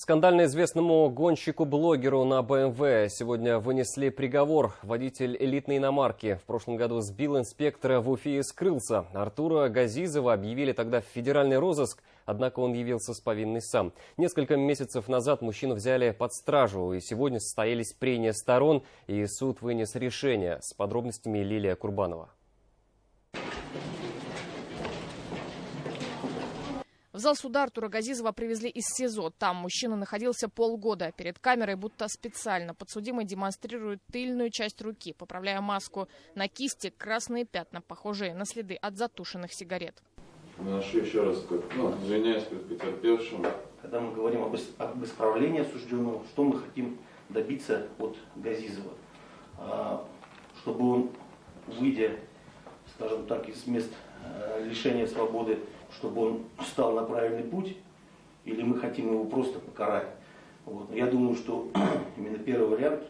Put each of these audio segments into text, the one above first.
Скандально известному гонщику-блогеру на БМВ сегодня вынесли приговор. Водитель элитной иномарки в прошлом году сбил инспектора в Уфе и скрылся. Артура Газизова объявили тогда в федеральный розыск, однако он явился с повинной сам. Несколько месяцев назад мужчину взяли под стражу, и сегодня состоялись прения сторон, и суд вынес решение. С подробностями Лилия Курбанова. В зал суда Артура Газизова привезли из СИЗО. Там мужчина находился полгода. Перед камерой будто специально подсудимый демонстрирует тыльную часть руки, поправляя маску. На кисти красные пятна, похожие на следы от затушенных сигарет. Наношу еще раз, извиняюсь перед потерпевшим. Когда мы говорим об исправлении осужденного, что мы хотим добиться от Газизова? Чтобы он, выйдя, скажем так, из мест лишения свободы, чтобы он встал на правильный путь, или мы хотим его просто покарать. Я думаю, что именно первый вариант,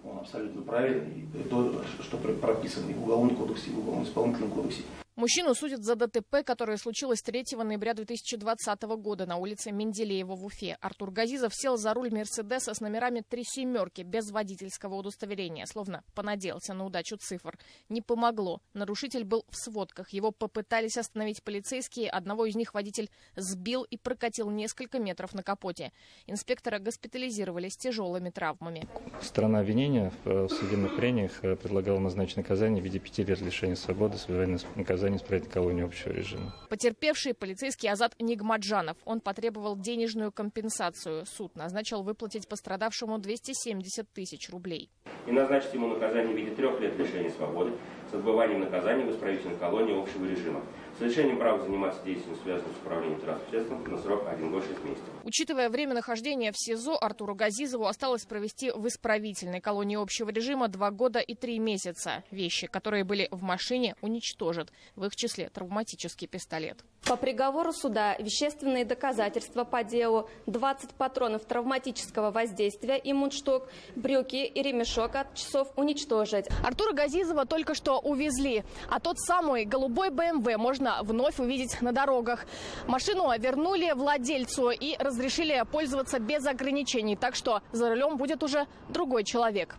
он абсолютно правильный, и то, что прописано и в Уголовном кодексе, и в Уголовно-исполнительном кодексе. Мужчину судят за ДТП, которое случилось 3 ноября 2020 года на улице Менделеева в Уфе. Артур Газизов сел за руль «Мерседеса» с номерами 3 семерки, без водительского удостоверения, словно понадеялся на удачу цифр. Не помогло. Нарушитель был в сводках. Его попытались остановить полицейские. Одного из них водитель сбил и прокатил несколько метров на капоте. Инспектора госпитализировали с тяжелыми травмами. Сторона обвинения в судебных прениях предлагала назначить наказание в виде 5 лет лишения свободы с военным наказанием исправительной колонии общего режима. Потерпевший полицейский Азат Нигмаджанов. Он потребовал денежную компенсацию. Суд назначил выплатить пострадавшему 270 тысяч рублей. И назначить ему наказание в виде 3 лет лишения свободы с отбыванием наказания в исправительной колонии общего режима, с лишением права заниматься деятельностью, связанной с управлением транспортным средством, на срок 1 год 6 месяцев. Учитывая время нахождения в СИЗО, Артуру Газизову осталось провести в исправительной колонии общего режима 2 года и 3 месяца. Вещи, которые были в машине, уничтожат. В их числе травматический пистолет. По приговору суда вещественные доказательства по делу: 20 патронов травматического воздействия и мундштук, брюки и ремешок от часов уничтожить. Артура Газизова только что увезли, а тот самый голубой БМВ можно вновь увидеть на дорогах. Машину вернули владельцу и разрешили пользоваться без ограничений, так что за рулем будет уже другой человек.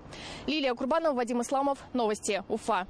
Лилия Курбанова, Вадим Исламов, новости, Уфа.